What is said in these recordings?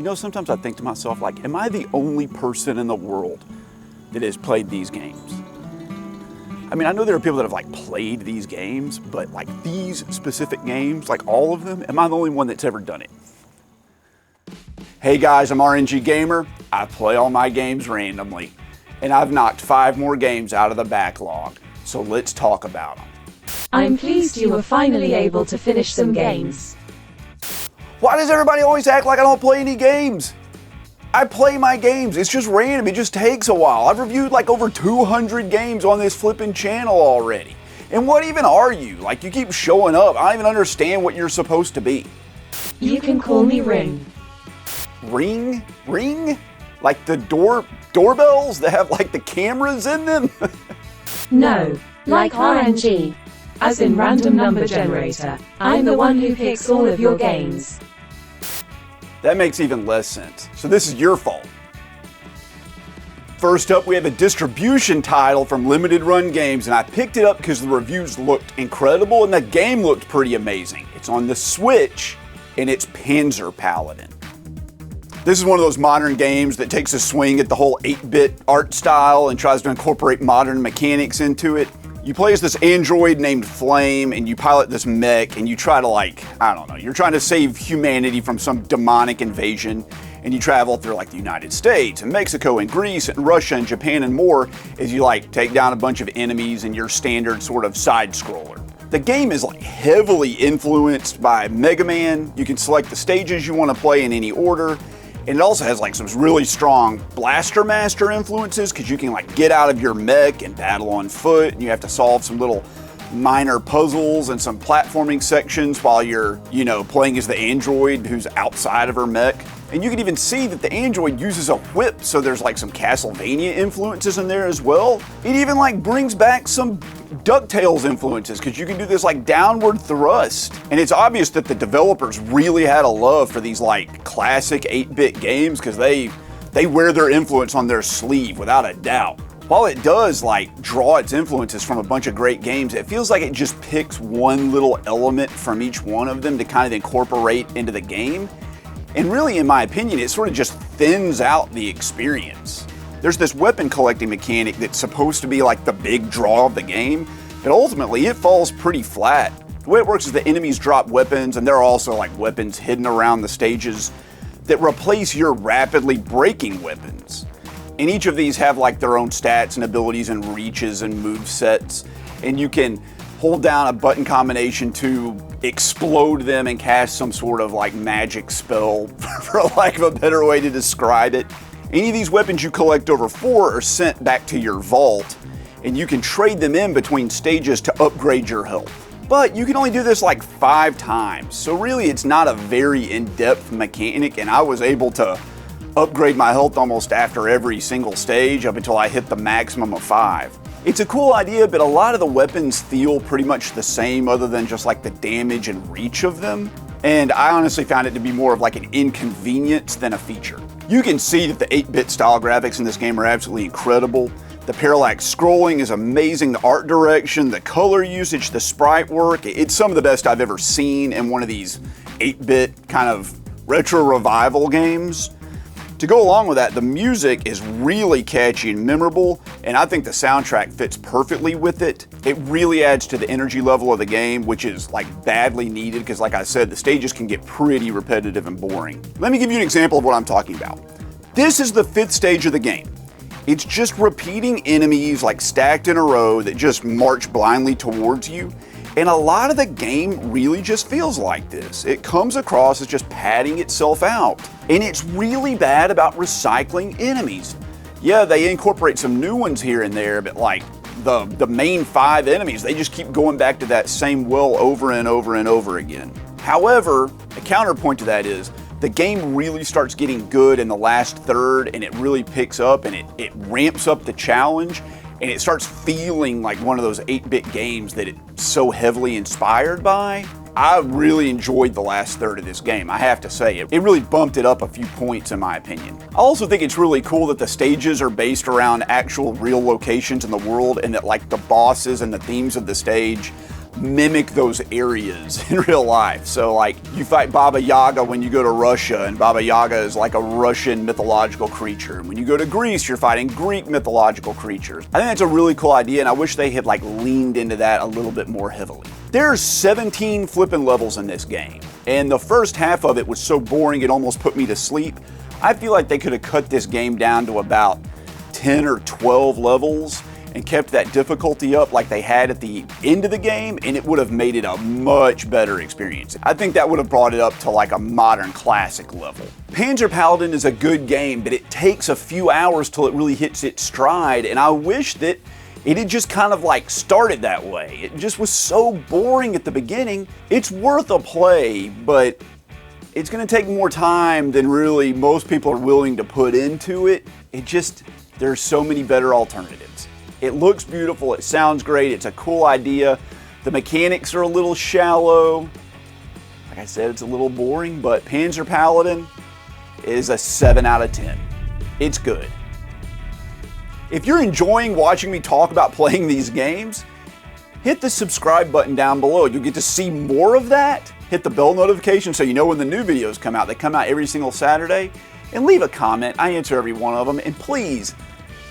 You know, sometimes I think to myself, like, am I the only person in the world that has played these games? I mean, I know there are people that have like played these games, but like these specific games, like all of them, am I the only one that's ever done it? Hey guys, I'm RNG Gamer. I play all my games randomly, and I've knocked 5 more games out of the backlog, so let's talk about them. I'm pleased you were finally able to finish some games. Why does everybody always act like I don't play any games? I play my games, it's just random, it just takes a while. I've reviewed like over 200 games on this flipping channel already. And what even are you? Like, you keep showing up, I don't even understand what you're supposed to be. You can call me Ring. Ring? Ring? Like the doorbells that have like the cameras in them? No, like RNG. As in random number generator. I'm the one who picks all of your games. That makes even less sense. So this is your fault. First up, we have a distribution title from Limited Run Games, and I picked it up because the reviews looked incredible and the game looked pretty amazing. It's on the Switch, and it's Panzer Paladin. This is one of those modern games that takes a swing at the whole 8-bit art style and tries to incorporate modern mechanics into it. You play as this android named Flame, and you pilot this mech, and you try to, like, I don't know, you're trying to save humanity from some demonic invasion, and you travel through like the United States and Mexico and Greece and Russia and Japan and more as you like take down a bunch of enemies in your standard sort of side scroller. The game is like heavily influenced by Mega Man. You can select the stages you want to play in any order. And it also has like some really strong Blaster Master influences because you can like get out of your mech and battle on foot, and you have to solve some little minor puzzles and some platforming sections while you're, you know, playing as the android who's outside of her mech. And you can even see that the android uses a whip, so there's like some Castlevania influences in there as well. It even like brings back some DuckTales influences because you can do this like downward thrust. And it's obvious that the developers really had a love for these like classic 8-bit games because they wear their influence on their sleeve without a doubt. While it does like draw its influences from a bunch of great games, it feels like it just picks one little element from each one of them to kind of incorporate into the game. And really, in my opinion, it sort of just thins out the experience. There's this weapon collecting mechanic that's supposed to be like the big draw of the game, but ultimately it falls pretty flat. The way it works is the enemies drop weapons, and there are also like weapons hidden around the stages that replace your rapidly breaking weapons. And each of these have like their own stats and abilities and reaches and move sets, and you can hold down a button combination to explode them and cast some sort of like magic spell, for lack of a better way to describe it. Any of these weapons you collect over 4 are sent back to your vault, and you can trade them in between stages to upgrade your health. But you can only do this like 5 times, so really it's not a very in-depth mechanic, and I was able to upgrade my health almost after every single stage up until I hit the maximum of 5. It's a cool idea, but a lot of the weapons feel pretty much the same other than just like the damage and reach of them. And I honestly found it to be more of like an inconvenience than a feature. You can see that the 8-bit style graphics in this game are absolutely incredible. The parallax scrolling is amazing, the art direction, the color usage, the sprite work. It's some of the best I've ever seen in one of these 8-bit kind of retro revival games. To go along with that, the music is really catchy and memorable, and I think the soundtrack fits perfectly with it. It really adds to the energy level of the game, which is like badly needed because, like I said, the stages can get pretty repetitive and boring. Let me give you an example of what I'm talking about. This is the 5th stage of the game. It's just repeating enemies like stacked in a row that just march blindly towards you. And a lot of the game really just feels like this. It comes across as just padding itself out. And it's really bad about recycling enemies. Yeah, they incorporate some new ones here and there, but like the main 5 enemies, they just keep going back to that same well over and over and over again. However, a counterpoint to that is the game really starts getting good in the last third, and it really picks up and it ramps up the challenge. And it starts feeling like one of those 8-bit games that it's so heavily inspired by. I really enjoyed the last third of this game, I have to say. It really bumped it up a few points in my opinion. I also think it's really cool that the stages are based around actual real locations in the world, and that like the bosses and the themes of the stage mimic those areas in real life. So like you fight Baba Yaga when you go to Russia, and Baba Yaga is like a Russian mythological creature. And when you go to Greece, you're fighting Greek mythological creatures. I think that's a really cool idea, and I wish they had like leaned into that a little bit more heavily. There's 17 flipping levels in this game, and the first half of it was so boring it almost put me to sleep. I feel like they could have cut this game down to about 10 or 12 levels and kept that difficulty up like they had at the end of the game, and it would have made it a much better experience. I think that would have brought it up to like a modern classic level. Panzer Paladin is a good game, but it takes a few hours till it really hits its stride, and I wish that it had just kind of like started that way. It just was so boring at the beginning. It's worth a play, but it's going to take more time than really most people are willing to put into it. There's so many better alternatives. It looks beautiful, it sounds great, it's a cool idea. The mechanics are a little shallow. Like I said, it's a little boring, but Panzer Paladin is a 7 out of 10. It's good. If you're enjoying watching me talk about playing these games, hit the subscribe button down below. You'll get to see more of that. Hit the bell notification so you know when the new videos come out. They come out every single Saturday. And leave a comment. I answer every one of them. And please,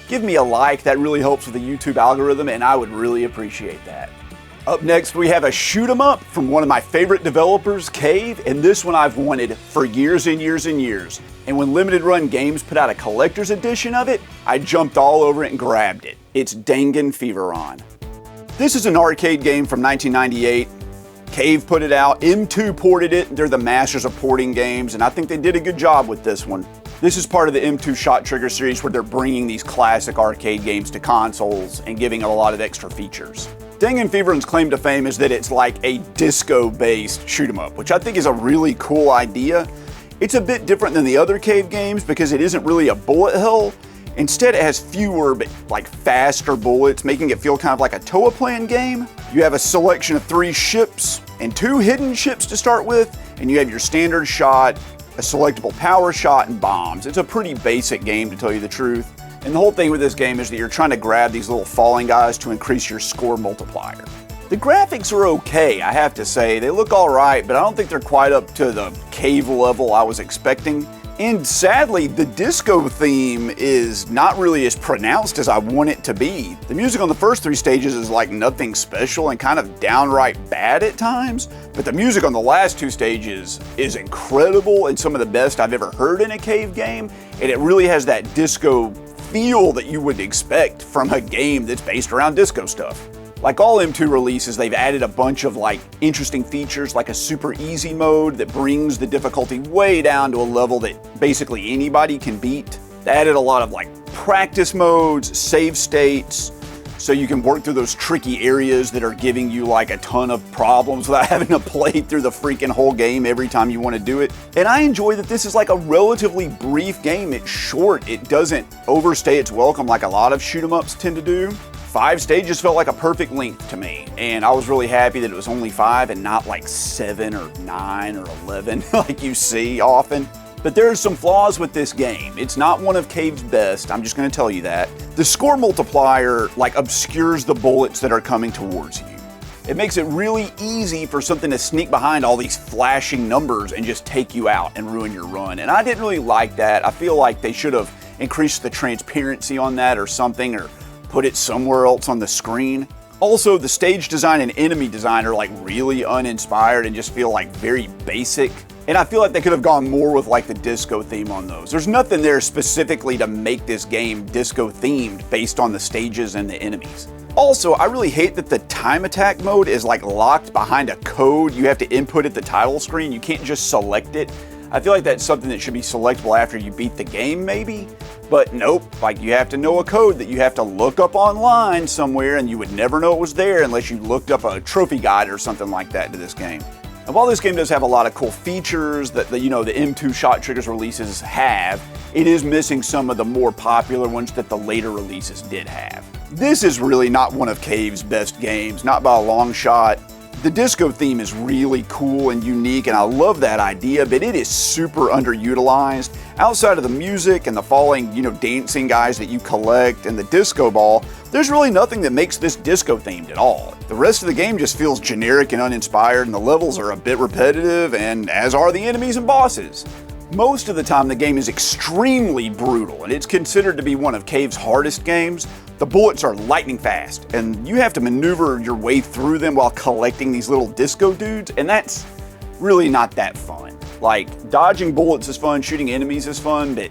give me a like. That really helps with the YouTube algorithm, and I would really appreciate that. Up next, we have a shoot 'em up from one of my favorite developers, Cave, and this one I've wanted for years and years and years. And when Limited Run Games put out a collector's edition of it, I jumped all over it and grabbed it. It's Dangan Fever. This is an arcade game from 1998. Cave put it out, M2 ported it. They're the masters of porting games, and I think they did a good job with this one. This is part of the M2 Shot Trigger series where they're bringing these classic arcade games to consoles and giving it a lot of extra features. Dangan Fever's claim to fame is that it's like a disco-based shoot 'em up, which I think is a really cool idea. It's a bit different than the other Cave games because it isn't really a bullet hell. Instead, it has fewer but like faster bullets, making it feel kind of like a Toa Plan game. You have a selection of 3 ships and 2 hidden ships to start with, and you have your standard shot, a selectable power shot, and bombs. It's a pretty basic game, to tell you the truth. And the whole thing with this game is that you're trying to grab these little falling guys to increase your score multiplier. The graphics are okay, I have to say. They look all right, but I don't think they're quite up to the Cave level I was expecting. And sadly, the disco theme is not really as pronounced as I want it to be. The music on the first 3 stages is like nothing special and kind of downright bad at times, but the music on the last 2 stages is incredible and some of the best I've ever heard in a Cave game, and it really has that disco feel that you would expect from a game that's based around disco stuff. Like all M2 releases, they've added a bunch of like interesting features like a super easy mode that brings the difficulty way down to a level that basically anybody can beat. They added a lot of like practice modes, save states, so you can work through those tricky areas that are giving you like a ton of problems without having to play through the freaking whole game every time you want to do it. And I enjoy that this is like a relatively brief game. It's short, it doesn't overstay its welcome like a lot of shoot 'em ups tend to do. 5 stages felt like a perfect length to me, and I was really happy that it was only 5 and not like 7 or 9 or 11 like you see often. But there are some flaws with this game. It's not one of Cave's best, I'm just going to tell you that. The score multiplier like obscures the bullets that are coming towards you. It makes it really easy for something to sneak behind all these flashing numbers and just take you out and ruin your run, and I didn't really like that. I feel like they should have increased the transparency on that or something, or put it somewhere else on the screen. Also, the stage design and enemy design are like really uninspired and just feel like very basic. And I feel like they could have gone more with like the disco theme on those. There's nothing there specifically to make this game disco themed based on the stages and the enemies. Also, I really hate that the time attack mode is like locked behind a code you have to input at the title screen. You can't just select it. I feel like that's something that should be selectable after you beat the game maybe. But nope, like you have to know a code that you have to look up online somewhere, and you would never know it was there unless you looked up a trophy guide or something like that to this game. And while this game does have a lot of cool features that the M2 Shot Triggers releases have, it is missing some of the more popular ones that the later releases did have. This is really not one of Cave's best games, not by a long shot. The disco theme is really cool and unique, and I love that idea, but it is super underutilized. Outside of the music and the falling, dancing guys that you collect and the disco ball, there's really nothing that makes this disco themed at all. The rest of the game just feels generic and uninspired, and the levels are a bit repetitive, and as are the enemies and bosses. Most of the time the game is extremely brutal, and it's considered to be one of Cave's hardest games. The bullets are lightning fast, and you have to maneuver your way through them while collecting these little disco dudes, and that's really not that fun. Like, dodging bullets is fun, shooting enemies is fun, but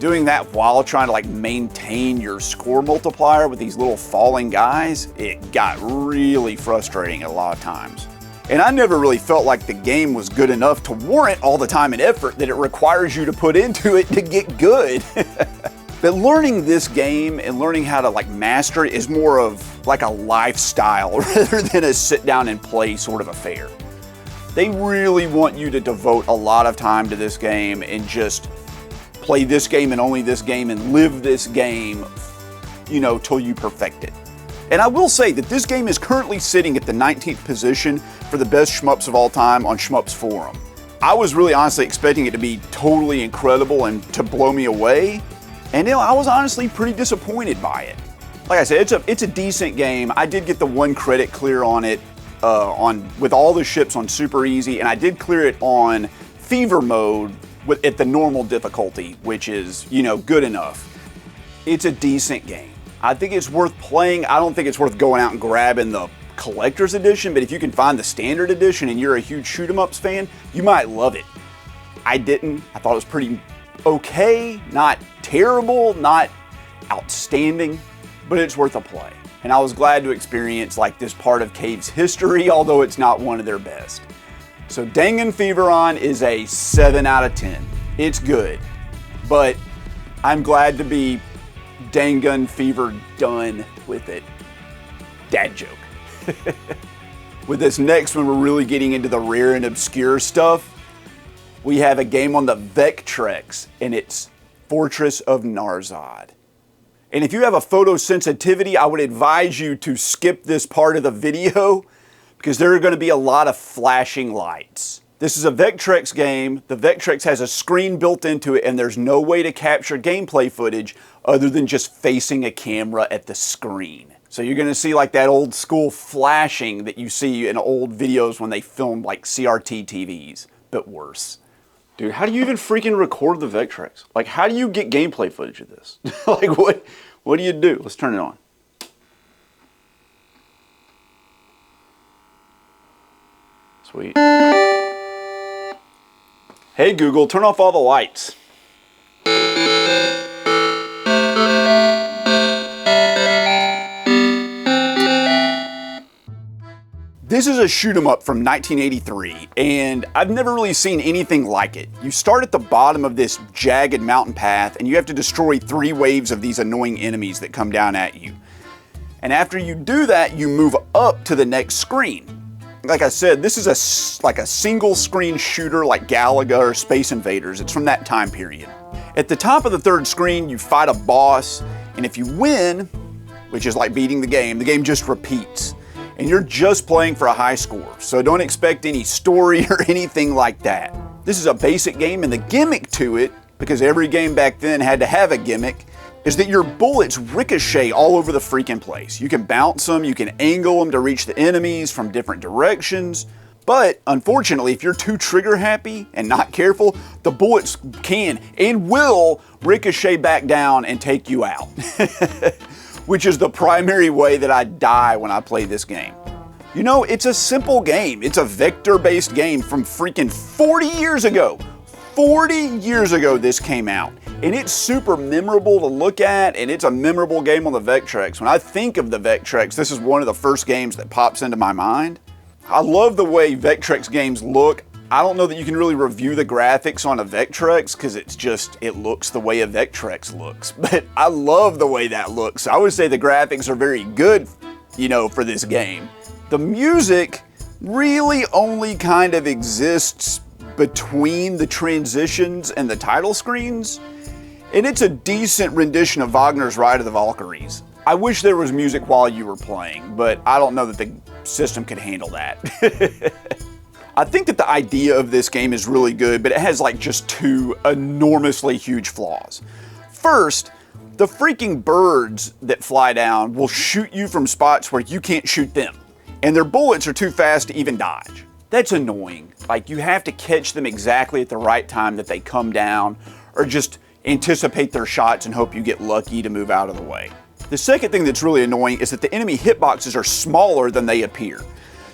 doing that while trying to maintain your score multiplier with these little falling guys, it got really frustrating a lot of times. And I never really felt like the game was good enough to warrant all the time and effort that it requires you to put into it to get good. But learning this game and learning how to master it is more of a lifestyle rather than a sit down and play sort of affair. They really want you to devote a lot of time to this game and just play this game and only this game and live this game, till you perfect it. And I will say that this game is currently sitting at the 19th position for the best shmups of all time on Shmups Forum. I was really honestly expecting it to be totally incredible and to blow me away, and I was honestly pretty disappointed by it. Like I said, it's a decent game. I did get the 1 credit clear on it with all the ships on super easy, and I did clear it on fever mode at the normal difficulty, which is, good enough. It's a decent game. I think it's worth playing. I don't think it's worth going out and grabbing the collector's edition, but if you can find the standard edition and you're a huge shoot 'em ups fan, you might love it. I didn't. I thought it was pretty okay, not terrible, not outstanding, but it's worth a play. And I was glad to experience this part of Cave's history, although it's not one of their best. So Dangan Fever is a 7 out of 10. It's good, but I'm glad to be Dangan Fever done with it. Dad joke. With this next one, we're really getting into the rare and obscure stuff. We have a game on the Vectrex, and it's Fortress of Narzad. And if you have a photosensitivity, I would advise you to skip this part of the video because there are going to be a lot of flashing lights. This is a Vectrex game. The Vectrex has a screen built into it, and there's no way to capture gameplay footage other than just facing a camera at the screen. So you're going to see that old school flashing that you see in old videos when they film CRT TVs, but worse. Dude, how do you even freaking record the Vectrex? How do you get gameplay footage of this? What do you do? Let's turn it on. Sweet. Hey Google, turn off all the lights. This is a shoot 'em up from 1983, and I've never really seen anything like it. You start at the bottom of this jagged mountain path, and you have to destroy 3 waves of these annoying enemies that come down at you. And after you do that, you move up to the next screen. Like I said, this is a single screen shooter like Galaga or Space Invaders. It's from that time period. At the top of the 3rd screen, you fight a boss, and if you win, which is like beating the game just repeats. And you're just playing for a high score, so don't expect any story or anything like that. This is a basic game, and the gimmick to it, because every game back then had to have a gimmick, is that your bullets ricochet all over the freaking place. You can bounce them, you can angle them to reach the enemies from different directions, but unfortunately, if you're too trigger happy and not careful, the bullets can and will ricochet back down and take you out. Which is the primary way that I die when I play this game. It's a simple game. It's a vector-based game from freaking 40 years ago. 40 years ago this came out. And it's super memorable to look at, and it's a memorable game on the Vectrex. When I think of the Vectrex, this is one of the first games that pops into my mind. I love the way Vectrex games look. I don't know that you can really review the graphics on a Vectrex because it looks the way a Vectrex looks. But I love the way that looks. I would say the graphics are very good, for this game. The music really only kind of exists between the transitions and the title screens. And it's a decent rendition of Wagner's Ride of the Valkyries. I wish there was music while you were playing, but I don't know that system could handle that. I think that the idea of this game is really good, but it has like just two enormously huge flaws. First, the freaking birds that fly down will shoot you from spots where you can't shoot them, and their bullets are too fast to even dodge. That's annoying. Like, you have to catch them exactly at the right time that they come down, or just anticipate their shots and hope you get lucky to move out of the way. The second thing that's really annoying is that the enemy hitboxes are smaller than they appear.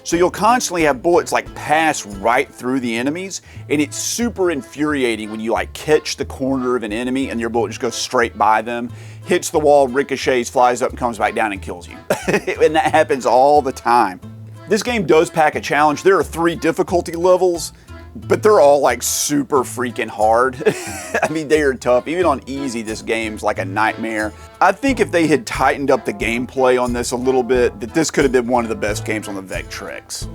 So you'll constantly have bullets like pass right through the enemies, and it's super infuriating when you like catch the corner of an enemy and your bullet just goes straight by them, hits the wall, ricochets, flies up and comes back down and kills you. And that happens all the time. This game does pack a challenge. There are 3 difficulty levels, but they're all like super freaking hard. I mean, they are tough. Even on easy, this game's like a nightmare. I think if they had tightened up the gameplay on this a little bit, that this could have been one of the best games on the Vectrex.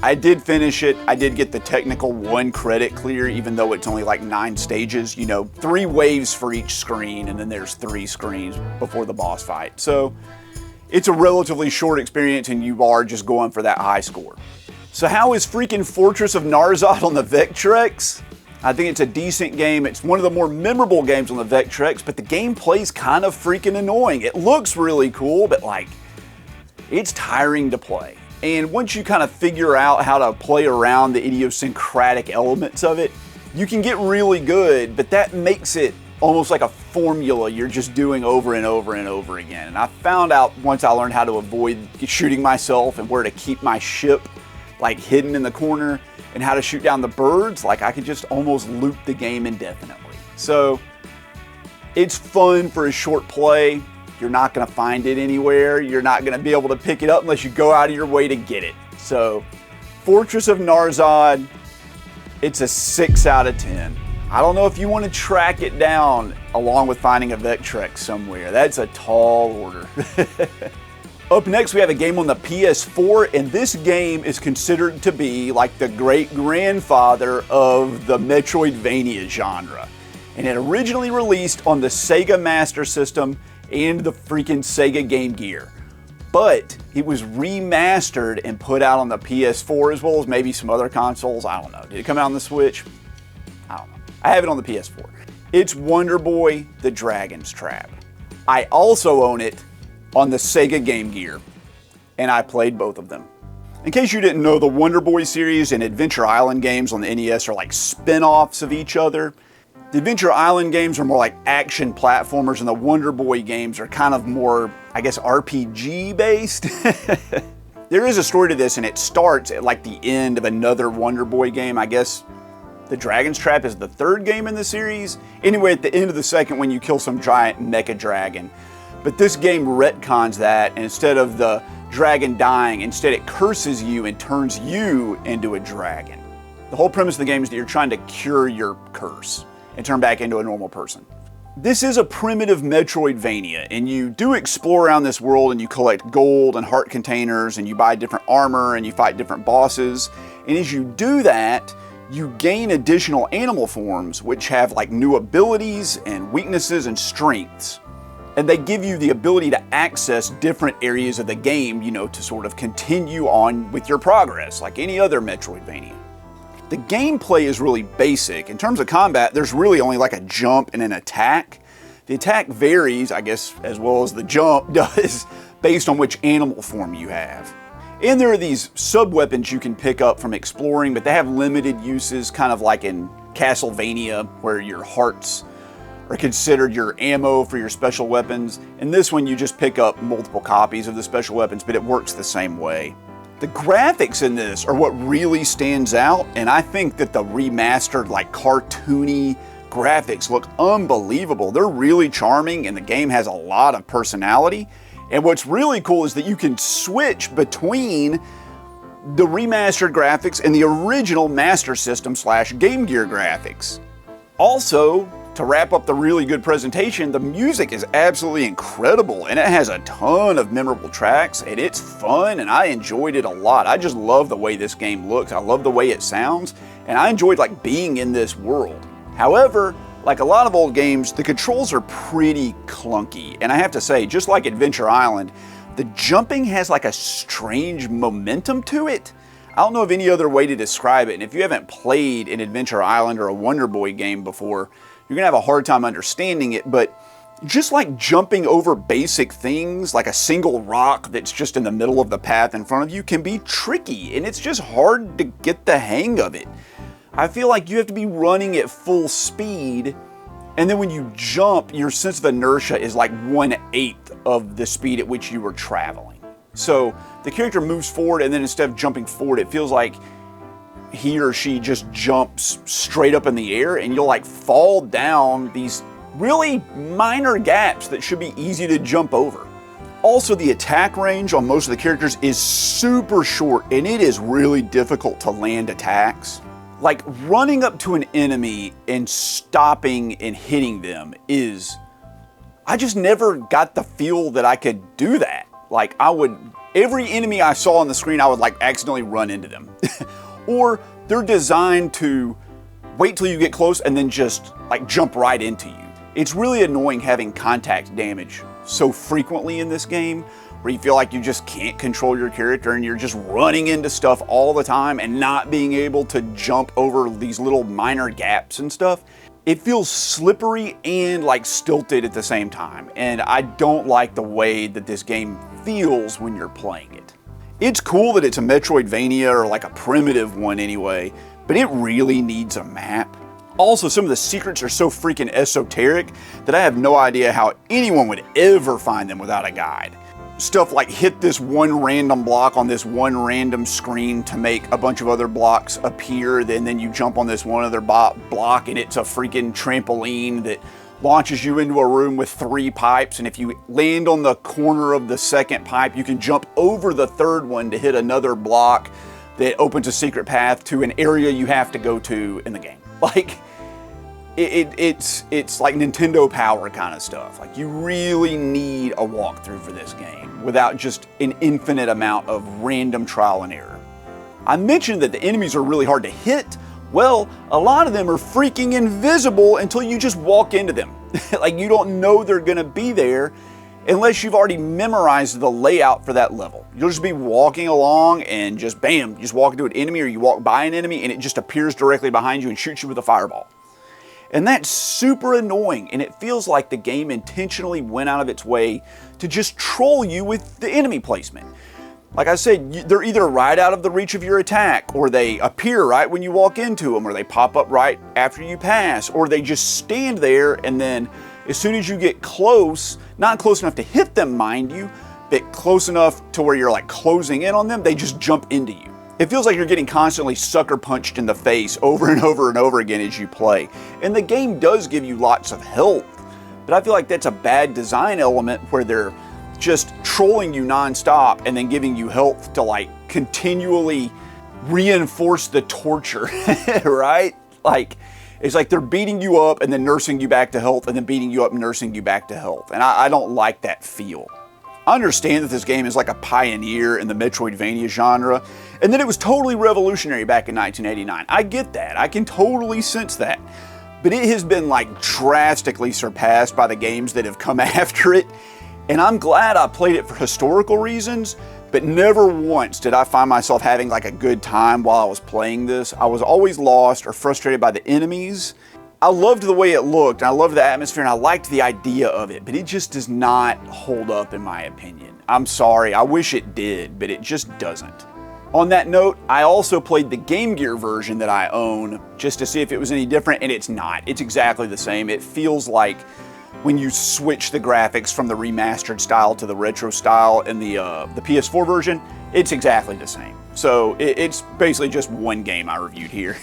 I did finish it. I did get the technical 1 credit clear, even though it's only like 9 stages. You know, 3 waves for each screen, and then there's 3 screens before the boss fight. So it's a relatively short experience, and you are just going for that high score. So how is freaking Fortress of Narzad on the Vectrex? I think it's a decent game. It's one of the more memorable games on the Vectrex, but the gameplay's kind of freaking annoying. It looks really cool, but like, it's tiring to play. And once you kind of figure out how to play around the idiosyncratic elements of it, you can get really good, but that makes it almost like a formula you're just doing over and over and over again. And I found out once I learned how to avoid shooting myself and where to keep my ship like hidden in the corner and how to shoot down the birds, like I could just almost loop the game indefinitely. So it's fun for a short play. You're not gonna find it anywhere. You're not gonna be able to pick it up unless you go out of your way to get it. So Fortress of Narzad, it's a 6 out of 10. I don't know if you want to track it down along with finding a Vectrex somewhere. That's a tall order. Up next, we have a game on the PS4, and this game is considered to be like the great-grandfather of the Metroidvania genre. And it originally released on the Sega Master System and the freaking Sega Game Gear. But it was remastered and put out on the PS4 as well as maybe some other consoles. I don't know. Did it come out on the Switch? I don't know. I have it on the PS4. It's Wonder Boy: The Dragon's Trap. I also own it on the Sega Game Gear, and I played both of them. In case you didn't know, the Wonder Boy series and Adventure Island games on the NES are like spin-offs of each other. The Adventure Island games are more like action platformers, and the Wonder Boy games are kind of more, I guess, RPG based. There is a story to this, and it starts at like the end of another Wonder Boy game. I guess the Dragon's Trap is the 3rd game in the series. Anyway, at the end of the 2nd one, you kill some giant mecha dragon. But this game retcons that, and instead of the dragon dying, instead it curses you and turns you into a dragon. The whole premise of the game is that you're trying to cure your curse and turn back into a normal person. This is a primitive Metroidvania, and you do explore around this world and you collect gold and heart containers and you buy different armor and you fight different bosses. And as you do that, you gain additional animal forms which have like new abilities and weaknesses and strengths. And they give you the ability to access different areas of the game, you know, to sort of continue on with your progress, like any other Metroidvania. The gameplay is really basic. In terms of combat, there's really only like a jump and an attack. The attack varies, I guess, as well as the jump does, based on which animal form you have. And there are these sub-weapons you can pick up from exploring, but they have limited uses, kind of like in Castlevania, where your hearts are considered your ammo for your special weapons. In this one, you just pick up multiple copies of the special weapons, but it works the same way. The graphics in this are what really stands out, and I think that the remastered, like cartoony graphics look unbelievable. They're really charming, and the game has a lot of personality. And what's really cool is that you can switch between the remastered graphics and the original Master System / Game Gear graphics. Also, to wrap up the really good presentation, the music is absolutely incredible, and it has a ton of memorable tracks, and it's fun, and I enjoyed it a lot. I just love the way this game looks. I love the way it sounds, and I enjoyed like being in this world. However, like a lot of old games, the controls are pretty clunky, and I have to say, just like Adventure Island, The jumping has like a strange momentum to it. I don't know of any other way to describe it, and if you haven't played an Adventure Island or a Wonder Boy game before, you're gonna have a hard time understanding it, but just like jumping over basic things, like a single rock that's just in the middle of the path in front of you, can be tricky, and it's just hard to get the hang of it. I feel like you have to be running at full speed, and then when you jump, your sense of inertia is like 1/8 of the speed at which you were traveling. So the character moves forward, and then instead of jumping forward, it feels like he or she just jumps straight up in the air, and you'll like fall down these really minor gaps that should be easy to jump over. Also, the attack range on most of the characters is super short, and it is really difficult to land attacks. Like running up to an enemy and stopping and hitting them I just never got the feel that I could do that. Like every enemy I saw on the screen, I would like accidentally run into them. Or they're designed to wait till you get close and then just like jump right into you. It's really annoying having contact damage so frequently in this game, where you feel like you just can't control your character and you're just running into stuff all the time and not being able to jump over these little minor gaps and stuff. It feels slippery and like stilted at the same time, and I don't like the way that this game feels when you're playing it. It's cool that it's a Metroidvania, or like a primitive one anyway, but it really needs a map. Also, some of the secrets are so freaking esoteric that I have no idea how anyone would ever find them without a guide. Stuff like hit this one random block on this one random screen to make a bunch of other blocks appear, and then you jump on this one other block and it's a freaking trampoline that launches you into a room with 3 pipes, and if you land on the corner of the second pipe, you can jump over the third one to hit another block that opens a secret path to an area you have to go to in the game. Like, it's like Nintendo Power kind of stuff. Like, you really need a walkthrough for this game without just an infinite amount of random trial and error. I mentioned that the enemies are really hard to hit. Well, a lot of them are freaking invisible until you just walk into them. Like, you don't know they're gonna be there unless you've already memorized the layout for that level. You'll just be walking along and just bam, you just walk into an enemy, or you walk by an enemy and it just appears directly behind you and shoots you with a fireball. And that's super annoying, and it feels like the game intentionally went out of its way to just troll you with the enemy placement. Like I said, they're either right out of the reach of your attack, or they appear right when you walk into them, or they pop up right after you pass, or they just stand there, and then as soon as you get close, not close enough to hit them, mind you, but close enough to where you're like closing in on them, they just jump into you. It feels like you're getting constantly sucker punched in the face over and over and over again as you play. And the game does give you lots of health, but I feel like that's a bad design element where they're just trolling you nonstop and then giving you health to like continually reinforce the torture, right? Like, it's like they're beating you up and then nursing you back to health, and then beating you up and nursing you back to health. And I don't like that feel. I understand that this game is like a pioneer in the Metroidvania genre, and that it was totally revolutionary back in 1989. I get that. I can totally sense that. But it has been like drastically surpassed by the games that have come after it. And I'm glad I played it for historical reasons, but never once did I find myself having like a good time while I was playing this. I was always lost or frustrated by the enemies. I loved the way it looked, and I loved the atmosphere, and I liked the idea of it, but it just does not hold up in my opinion. I'm sorry, I wish it did, but it just doesn't. On that note, I also played the Game Gear version that I own just to see if it was any different, and it's not. It's exactly the same. It feels like when you switch the graphics from the remastered style to the retro style in the PS4 version, it's exactly the same. So it's basically just one game I reviewed here.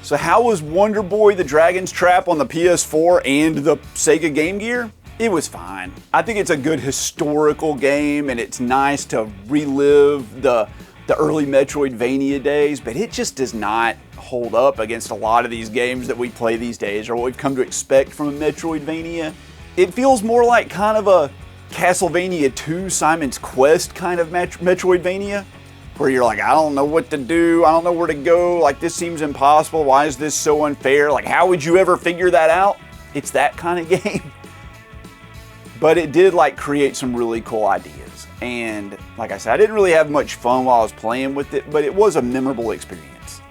So how was Wonder Boy the Dragon's Trap on the PS4 and the Sega Game Gear? It was fine. I think it's a good historical game, and it's nice to relive the early Metroidvania days, but it just does not hold up against a lot of these games that we play these days, or what we've come to expect from a Metroidvania. It feels more like kind of a Castlevania 2 Simon's Quest kind of Metroidvania, where you're like, I don't know what to do, I don't know where to go, like this seems impossible, why is this so unfair, like how would you ever figure that out? It's that kind of game. But it did like create some really cool ideas. is. And like I said, I didn't really have much fun while I was playing with it, but it was a memorable experience.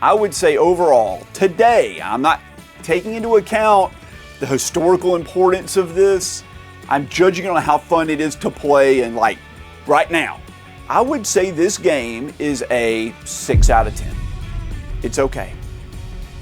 I would say overall, today, I'm not taking into account the historical importance of this. I'm judging on how fun it is to play and like right now. I would say this game is a 6 out of 10. It's okay.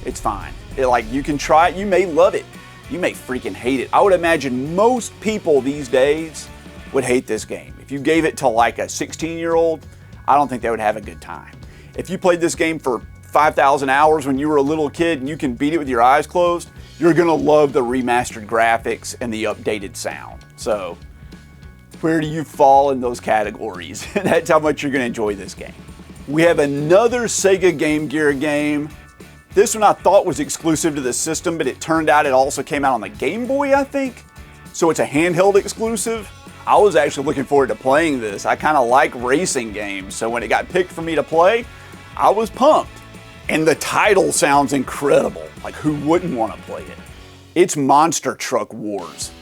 It's fine. You can try it. You may love it. You may freaking hate it. I would imagine most people these days would hate this game. If you gave it to like a 16-year-old, I don't think they would have a good time. If you played this game for 5,000 hours when you were a little kid and you can beat it with your eyes closed, you're gonna love the remastered graphics and the updated sound. So, where do you fall in those categories? That's how much you're gonna enjoy this game. We have another Sega Game Gear game. This one I thought was exclusive to the system, but it turned out it also came out on the Game Boy, I think. So it's a handheld exclusive. I was actually looking forward to playing this. I kind of like racing games, so when it got picked for me to play, I was pumped. And the title sounds incredible. Like, who wouldn't want to play it? It's Monster Truck Wars.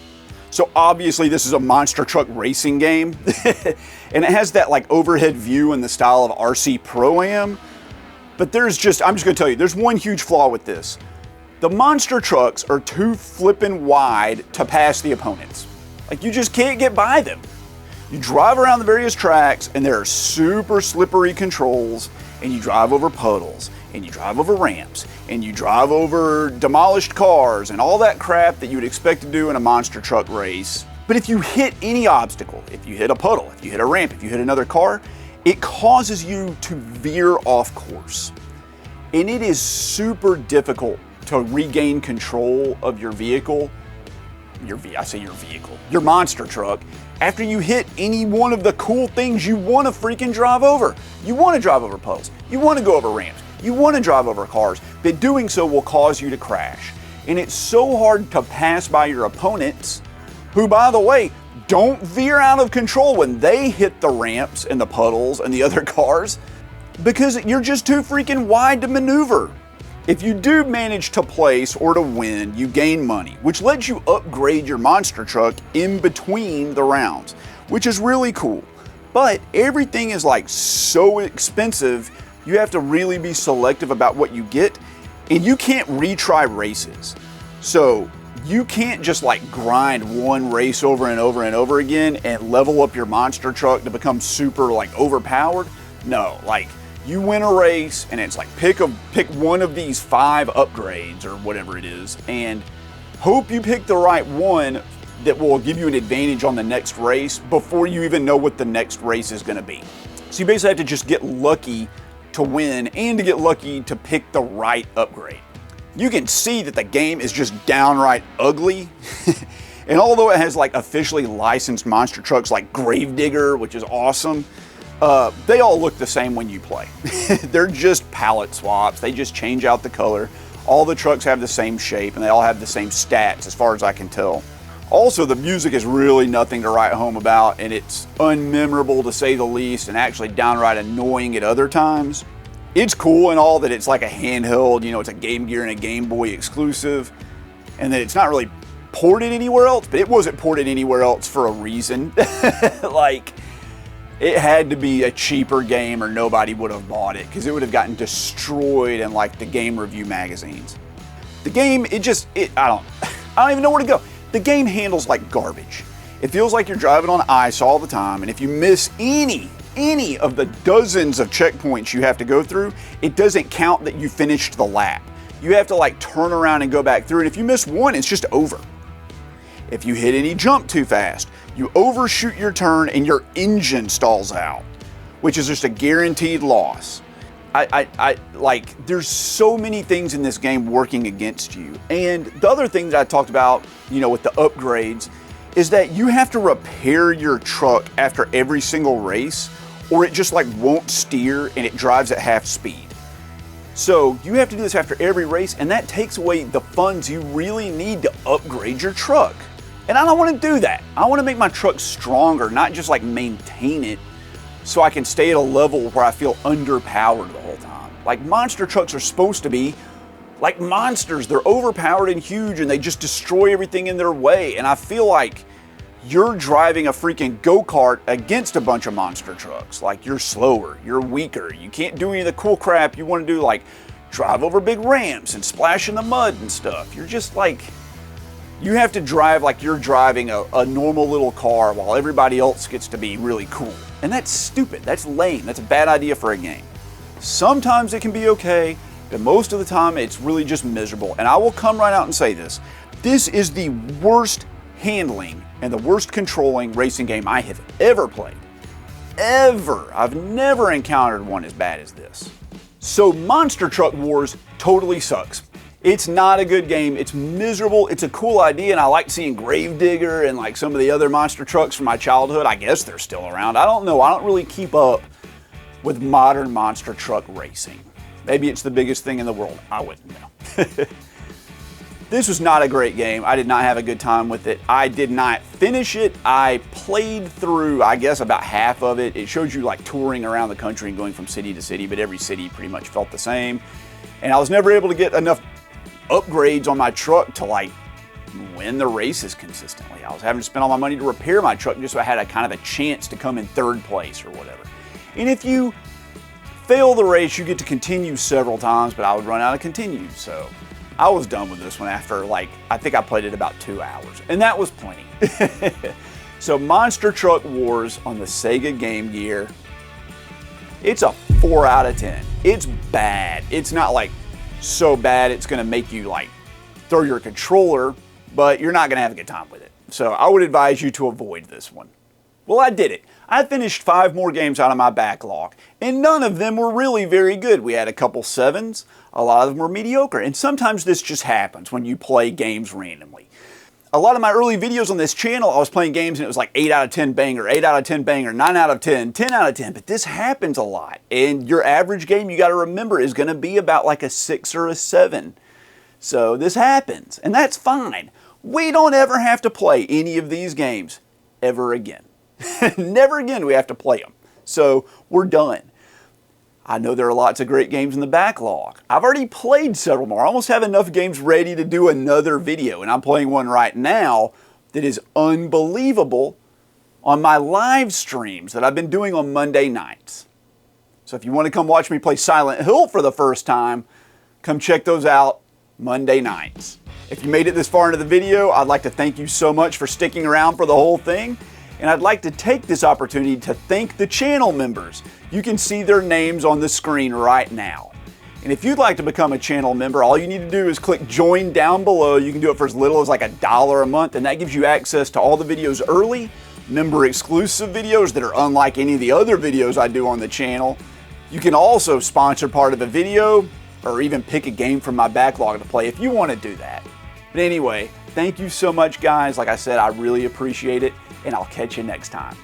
So obviously this is a monster truck racing game. And it has that like overhead view in the style of RC Pro-Am. But I'm just gonna tell you, there's one huge flaw with this. The monster trucks are too flippin' wide to pass the opponents. Like, you just can't get by them. You drive around the various tracks and there are super slippery controls, and you drive over puddles, and you drive over ramps, and you drive over demolished cars and all that crap that you would expect to do in a monster truck race. But if you hit any obstacle, if you hit a puddle, if you hit a ramp, if you hit another car, it causes you to veer off course. And it is super difficult to regain control of your vehicle, your monster truck, after you hit any one of the cool things you want to freaking drive over. You want to drive over puddles, you want to go over ramps, you want to drive over cars, but doing so will cause you to crash. And it's so hard to pass by your opponents, who, by the way, don't veer out of control when they hit the ramps and the puddles and the other cars, because you're just too freaking wide to maneuver. If you do manage to place or to win, you gain money, which lets you upgrade your monster truck in between the rounds, which is really cool. But everything is like so expensive, you have to really be selective about what you get, and you can't retry races. So you can't just like grind one race over and over and over again and level up your monster truck to become super like overpowered. No, like, you win a race and it's like pick one of these 5 upgrades or whatever it is, and hope you pick the right one that will give you an advantage on the next race before you even know what the next race is going to be. So you basically have to just get lucky to win and to get lucky to pick the right upgrade. You can see that the game is just downright ugly. And although it has like officially licensed monster trucks like Gravedigger, which is awesome, they all look the same when you play. They're just palette swaps. They just change out the color. All the trucks have the same shape and they all have the same stats as far as I can tell. Also, the music is really nothing to write home about, and it's unmemorable to say the least, and actually downright annoying at other times. It's cool and all that it's like a handheld, it's a Game Gear and a Game Boy exclusive, and that it's not really ported anywhere else, but it wasn't ported anywhere else for a reason. Like, it had to be a cheaper game or nobody would have bought it, because it would have gotten destroyed in like the game review magazines. The game, I don't even know where to go. The game handles like garbage. It feels like you're driving on ice all the time, and if you miss any of the dozens of checkpoints you have to go through, it doesn't count that you finished the lap. You have to like turn around and go back through, and if you miss one, it's just over. If you hit any jump too fast, you overshoot your turn and your engine stalls out, which is just a guaranteed loss. There's so many things in this game working against you. And the other thing that I talked about, with the upgrades, is that you have to repair your truck after every single race, or it just like won't steer and it drives at half speed. So you have to do this after every race, and that takes away the funds you really need to upgrade your truck. And I don't want to do that. I want to make my truck stronger, not just like maintain it so I can stay at a level where I feel underpowered the whole time. Like, monster trucks are supposed to be like monsters. They're overpowered and huge, and they just destroy everything in their way. And I feel like you're driving a freaking go-kart against a bunch of monster trucks. Like, you're slower, you're weaker, you can't do any of the cool crap you want to do, like drive over big ramps and splash in the mud and stuff. You're just like, you have to drive like you're driving a normal little car while everybody else gets to be really cool. And that's stupid, that's lame, that's a bad idea for a game. Sometimes it can be okay, but most of the time it's really just miserable. And I will come right out and say this. This is the worst handling and the worst controlling racing game I have ever played. Ever. I've never encountered one as bad as this. So Monster Truck Wars totally sucks. It's not a good game. It's miserable. It's a cool idea, and I like seeing Gravedigger and like some of the other monster trucks from my childhood. I guess they're still around. I don't know. I don't really keep up with modern monster truck racing. Maybe it's the biggest thing in the world. I wouldn't know. This was not a great game. I did not have a good time with it. I did not finish it. I played through, I guess, about half of it. It shows you like touring around the country and going from city to city, but every city pretty much felt the same. And I was never able to get enough upgrades on my truck to like win the races consistently. I was having to spend all my money to repair my truck just so I had a kind of a chance to come in third place or whatever. And if you fail the race, you get to continue several times, but I would run out of continues. So I was done with this one after like, I think I played it about 2 hours, and that was plenty. So Monster Truck Wars on the Sega Game Gear, it's a 4 out of 10. It's bad. It's not like so bad it's gonna make you like throw your controller, but you're not gonna have a good time with it. So I would advise you to avoid this one. Well, I did it. I finished 5 more games out of my backlog, and none of them were really very good. We had a couple 7s, a lot of them were mediocre, and sometimes this just happens when you play games randomly. A lot of my early videos on this channel, I was playing games and it was like 8 out of 10 banger, 8 out of 10 banger, 9 out of 10, 10 out of 10, but this happens a lot. And your average game, you gotta remember, is gonna be about like a 6 or a 7. So this happens, and that's fine. We don't ever have to play any of these games ever again. Never again do we have to play them. So we're done. I know there are lots of great games in the backlog. I've already played several more. I almost have enough games ready to do another video, and I'm playing one right now that is unbelievable on my live streams that I've been doing on Monday nights. So if you want to come watch me play Silent Hill for the first time, come check those out Monday nights. If you made it this far into the video, I'd like to thank you so much for sticking around for the whole thing. And I'd like to take this opportunity to thank the channel members. You can see their names on the screen right now. And if you'd like to become a channel member, all you need to do is click join down below. You can do it for as little as like $1 a month, and that gives you access to all the videos early, member exclusive videos that are unlike any of the other videos I do on the channel. You can also sponsor part of a video or even pick a game from my backlog to play if you want to do that. But anyway, thank you so much, guys. Like I said, I really appreciate it, and I'll catch you next time.